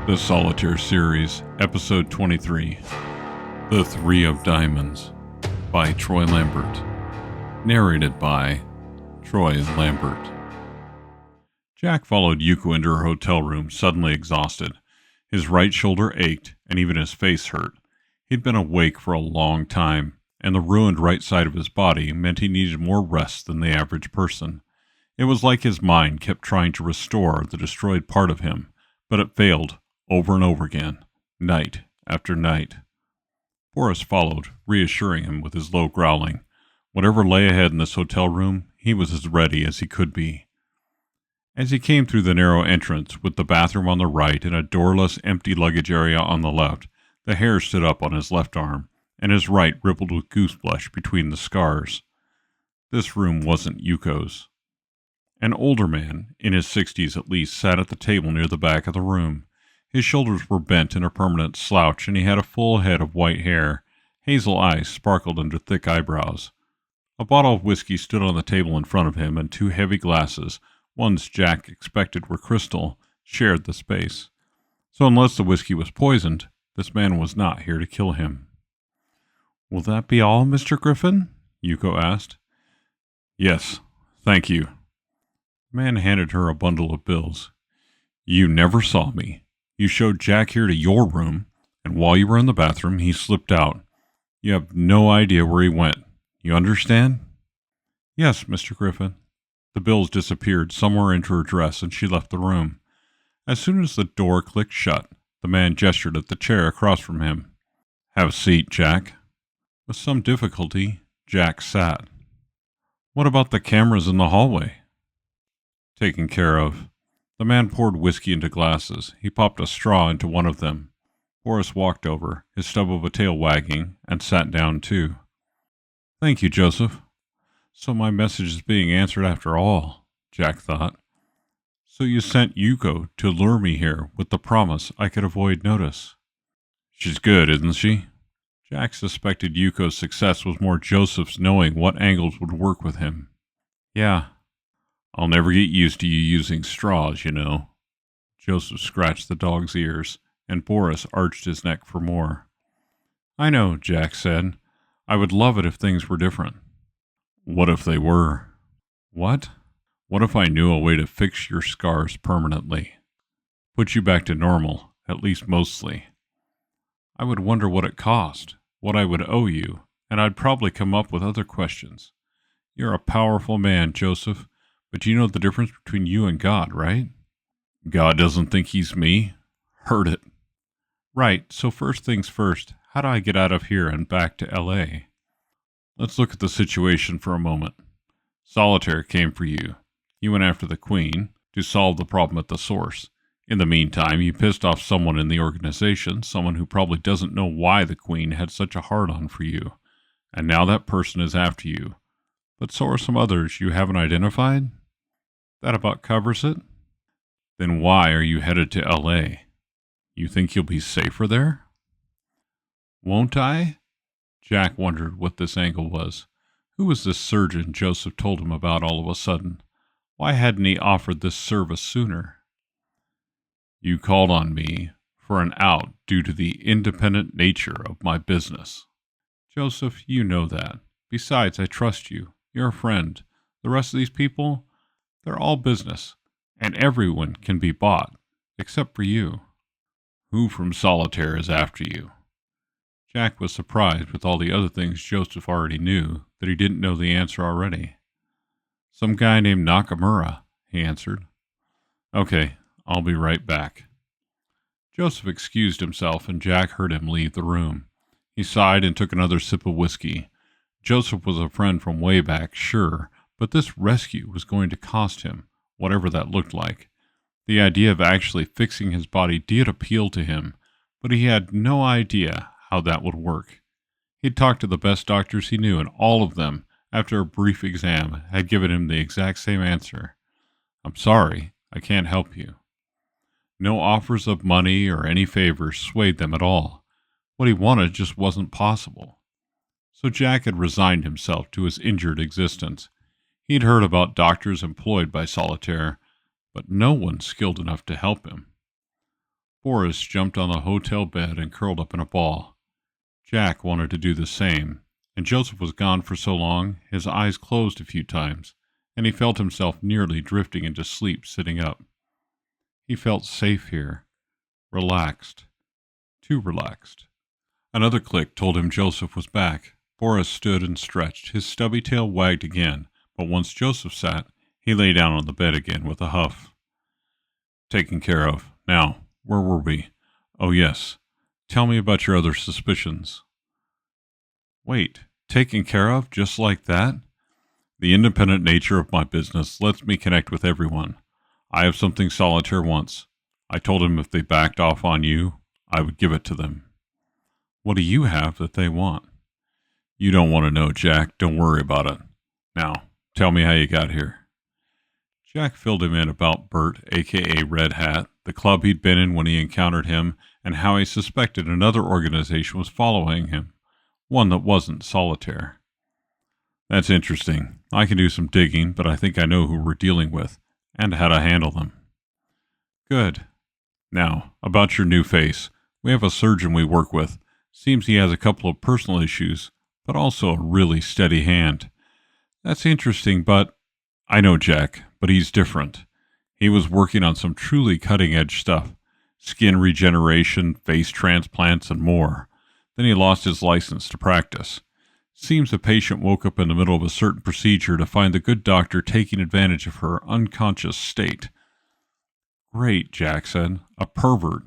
The Solitaire Series, Episode 23, The Three of Diamonds, by Troy Lambert. Narrated by Troy Lambert. Jack followed Yuko into her hotel room, suddenly exhausted. His right shoulder ached, and even his face hurt. He'd been awake for a long time, and the ruined right side of his body meant he needed more rest than the average person. It was like his mind kept trying to restore the destroyed part of him, but it failed over and over again, night after night. Boris followed, reassuring him with his low growling. Whatever lay ahead in this hotel room, he was as ready as he could be. As he came through the narrow entrance, with the bathroom on the right and a doorless, empty luggage area on the left, the hair stood up on his left arm, and his right rippled with gooseblush between the scars. This room wasn't Yuko's. An older man, in his 60s at least, sat at the table near the back of the room. His shoulders were bent in a permanent slouch, and he had a full head of white hair. Hazel eyes sparkled under thick eyebrows. A bottle of whiskey stood on the table in front of him, and two heavy glasses, ones Jack expected were crystal, shared the space. So unless the whiskey was poisoned, this man was not here to kill him. "Will that be all, Mr. Griffin?" Yuko asked. "Yes, thank you." The man handed her a bundle of bills. "You never saw me. You showed Jack here to your room, and while you were in the bathroom, he slipped out. You have no idea where he went. You understand?" "Yes, Mr. Griffin." The bills disappeared somewhere into her dress, and she left the room. As soon as the door clicked shut, the man gestured at the chair across from him. "Have a seat, Jack." With some difficulty, Jack sat. "What about the cameras in the hallway?" "Taken care of." The man poured whiskey into glasses. He popped a straw into one of them. Boris walked over, his stub of a tail wagging, and sat down too. "Thank you, Joseph." So my message is being answered after all, Jack thought. So you sent Yuko to lure me here with the promise I could avoid notice. She's good, isn't she? Jack suspected Yuko's success was more Joseph's knowing what angles would work with him. "Yeah. I'll never get used to you using straws, you know." Joseph scratched the dog's ears, and Boris arched his neck for more. "I know," Jack said. "I would love it if things were different." "What if they were?" "What?" "What if I knew a way to fix your scars permanently? Put you back to normal, at least mostly." "I would wonder what it cost, what I would owe you, and I'd probably come up with other questions. You're a powerful man, Joseph, but you know the difference between you and God, right?" "God doesn't think he's me. Heard it." "Right, so first things first, how do I get out of here and back to L.A.? Let's look at the situation for a moment. Solitaire came for you. You went after the Queen to solve the problem at the source. In the meantime, you pissed off someone in the organization, someone who probably doesn't know why the Queen had such a hard-on for you. And now that person is after you. But so are some others you haven't identified? That about covers it? Then why are you headed to L.A.? You think you'll be safer there?" "Won't I?" Jack wondered what this angle was. Who was this surgeon Joseph told him about all of a sudden? Why hadn't he offered this service sooner? "You called on me for an out due to the independent nature of my business." "Joseph, you know that. Besides, I trust you. You're a friend. The rest of these people, they're all business, and everyone can be bought, except for you." "Who from Solitaire is after you?" Jack was surprised with all the other things Joseph already knew that he didn't know the answer already. "Some guy named Nakamura," he answered. "Okay, I'll be right back." Joseph excused himself, and Jack heard him leave the room. He sighed and took another sip of whiskey. Joseph was a friend from way back, sure, but this rescue was going to cost him, whatever that looked like. The idea of actually fixing his body did appeal to him, but he had no idea how that would work. He'd talked to the best doctors he knew, and all of them, after a brief exam, had given him the exact same answer. "I'm sorry, I can't help you." No offers of money or any favors swayed them at all. What he wanted just wasn't possible. So Jack had resigned himself to his injured existence. He'd heard about doctors employed by Solitaire, but no one skilled enough to help him. Boris jumped on the hotel bed and curled up in a ball. Jack wanted to do the same, and Joseph was gone for so long his eyes closed a few times, and he felt himself nearly drifting into sleep sitting up. He felt safe here, relaxed, too relaxed. Another click told him Joseph was back. Boris stood and stretched. His stubby tail wagged again, but once Joseph sat, he lay down on the bed again with a huff. Taken care of. Now, where were we? Oh, yes. Tell me about your other suspicions. Wait, taken care of just like that? The independent nature of my business lets me connect with everyone. I have something Solitaire wants. I told him if they backed off on you, I would give it to them. What do you have that they want? You don't want to know, Jack. Don't worry about it. Now, tell me how you got here. Jack filled him in about Bert, a.k.a. Red Hat, the club he'd been in when he encountered him, and how he suspected another organization was following him, one that wasn't Solitaire. That's interesting. I can do some digging, but I think I know who we're dealing with, and how to handle them. Good. Now, about your new face. We have a surgeon we work with. Seems he has a couple of personal issues, but also a really steady hand. That's interesting, but... I know Jack, but he's different. He was working on some truly cutting-edge stuff. Skin regeneration, face transplants, and more. Then he lost his license to practice. Seems the patient woke up in the middle of a certain procedure to find the good doctor taking advantage of her unconscious state. Great, Jack said. A pervert.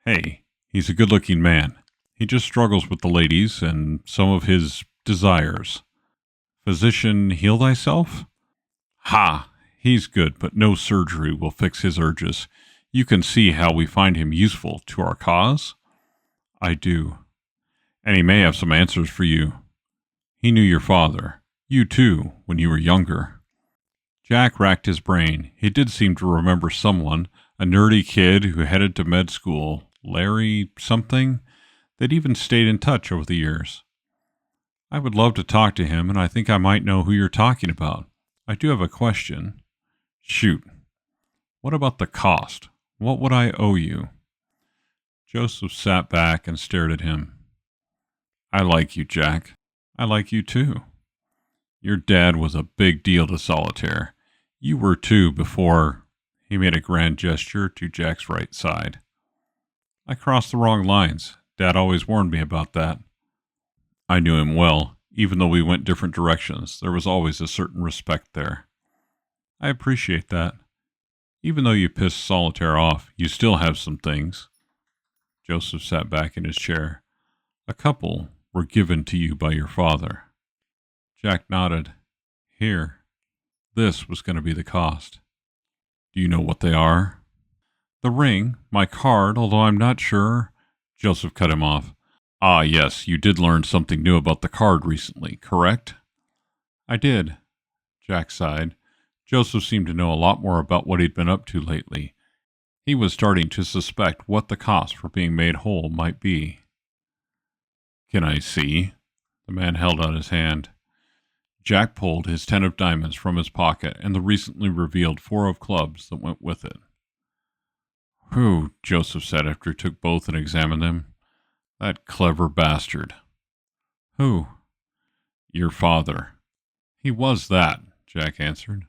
Hey, he's a good-looking man. He just struggles with the ladies and some of his desires. Physician, heal thyself? Ha! He's good, but no surgery will fix his urges. You can see how we find him useful to our cause? I do. And he may have some answers for you. He knew your father. You too, when you were younger. Jack racked his brain. He did seem to remember someone, a nerdy kid who headed to med school, Larry something. They'd even stayed in touch over the years. I would love to talk to him, and I think I might know who you're talking about. I do have a question. Shoot. What about the cost? What would I owe you? Joseph sat back and stared at him. I like you, Jack. I like you too. Your dad was a big deal to Solitaire. You were too before... He made a grand gesture to Jack's right side. I crossed the wrong lines. Dad always warned me about that. I knew him well. Even though we went different directions, there was always a certain respect there. I appreciate that. Even though you pissed Solitaire off, you still have some things. Joseph sat back in his chair. A couple were given to you by your father. Jack nodded. Here. This was going to be the cost. Do you know what they are? The ring, my card, although I'm not sure. Joseph cut him off. Ah, yes, you did learn something new about the card recently, correct? I did. Jack sighed. Joseph seemed to know a lot more about what he'd been up to lately. He was starting to suspect what the cost for being made whole might be. Can I see? The man held out his hand. Jack pulled his 10 of diamonds from his pocket and the recently revealed 4 of clubs that went with it. Whew, Joseph said after he took both and examined them. That clever bastard. Who? Your father. He was that, Jack answered.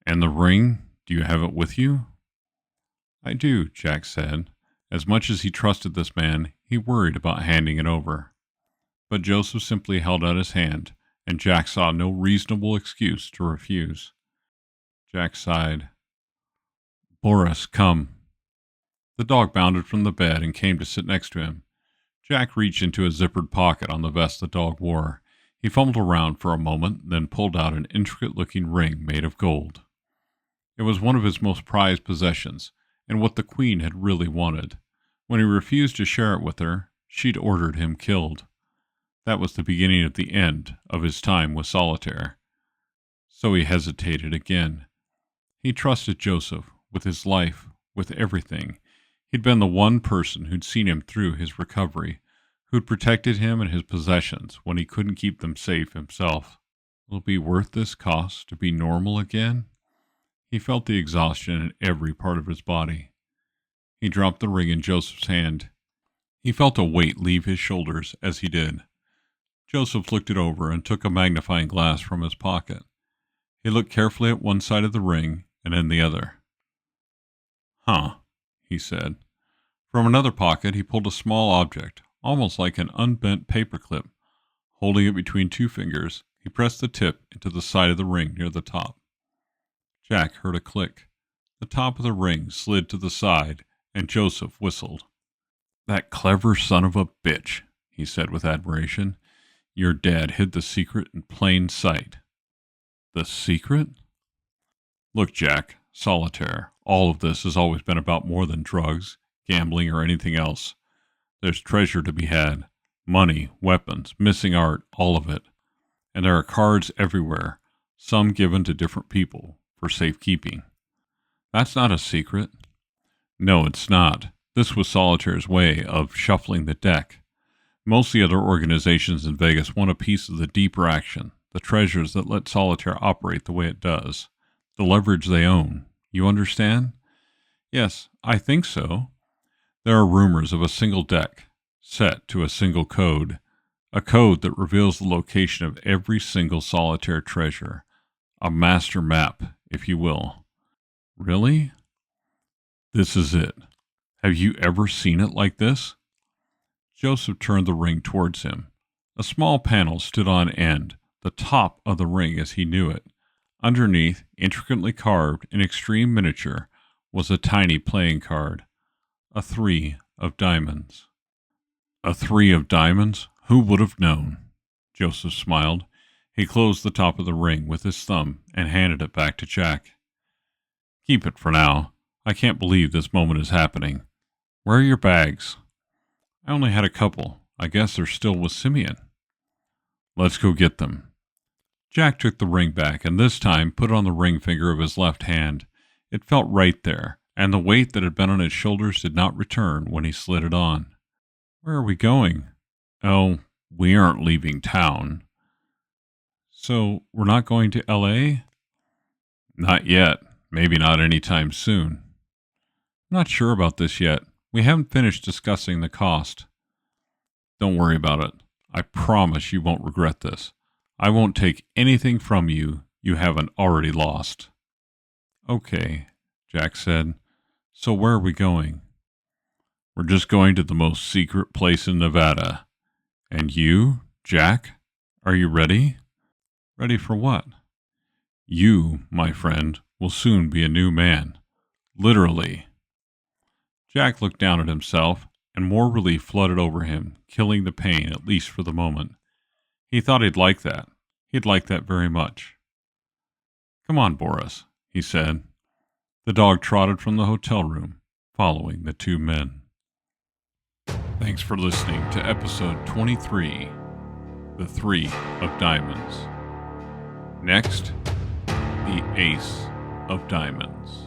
And the ring, do you have it with you? I do, Jack said. As much as he trusted this man, he worried about handing it over. But Joseph simply held out his hand, and Jack saw no reasonable excuse to refuse. Jack sighed. Boris, come. The dog bounded from the bed and came to sit next to him. Jack reached into a zippered pocket on the vest the dog wore. He fumbled around for a moment, then pulled out an intricate-looking ring made of gold. It was one of his most prized possessions, and what the Queen had really wanted. When he refused to share it with her, she'd ordered him killed. That was the beginning of the end of his time with Solitaire. So he hesitated again. He trusted Joseph, with his life, with everything. He'd been the one person who'd seen him through his recovery, who'd protected him and his possessions when he couldn't keep them safe himself. Will it be worth this cost to be normal again? He felt the exhaustion in every part of his body. He dropped the ring in Joseph's hand. He felt a weight leave his shoulders as he did. Joseph looked it over and took a magnifying glass from his pocket. He looked carefully at one side of the ring and then the other. "Huh," he said. From another pocket, he pulled a small object, almost like an unbent paperclip. Holding it between two fingers, he pressed the tip into the side of the ring near the top. Jack heard a click. The top of the ring slid to the side, and Joseph whistled. "That clever son of a bitch," he said with admiration. "Your dad hid the secret in plain sight." "The secret?" "Look, Jack, Solitaire, all of this has always been about more than drugs, gambling, or anything else. There's treasure to be had. Money, weapons, missing art, all of it. And there are cards everywhere, some given to different people for safekeeping." "That's not a secret." "No, it's not. This was Solitaire's way of shuffling the deck. Most of the other organizations in Vegas want a piece of the deeper action, the treasures that let Solitaire operate the way it does, the leverage they own. You understand?" "Yes, I think so." "There are rumors of a single deck, set to a single code, a code that reveals the location of every single Solitaire treasure, a master map, if you will." "Really?" "This is it. Have you ever seen it like this?" Joseph turned the ring towards him. A small panel stood on end, the top of the ring as he knew it. Underneath, intricately carved in extreme miniature, was a tiny playing card, a 3 of diamonds. "A 3 of diamonds? Who would have known?" Joseph smiled. He closed the top of the ring with his thumb and handed it back to Jack. "Keep it for now. I can't believe this moment is happening. Where are your bags?" "I only had a couple. I guess they're still with Simeon." "Let's go get them." Jack took the ring back and this time put it on the ring finger of his left hand. It felt right there, and the weight that had been on his shoulders did not return when he slid it on. "Where are we going?" "Oh, we aren't leaving town." "So we're not going to L.A.? "Not yet. Maybe not any time soon." "I'm not sure about this yet. We haven't finished discussing the cost." "Don't worry about it. I promise you won't regret this. I won't take anything from you you haven't already lost." "Okay," Jack said. "So where are we going?" "We're just going to the most secret place in Nevada. And you, Jack, are you ready?" "Ready for what?" "You, my friend, will soon be a new man. Literally." Jack looked down at himself, and more relief flooded over him, killing the pain, at least for the moment. He thought he'd like that. He'd like that very much. "Come on, Boris," he said. The dog trotted from the hotel room, following the two men. Thanks for listening to episode 23, The 3 of Diamonds. Next, the Ace of Diamonds.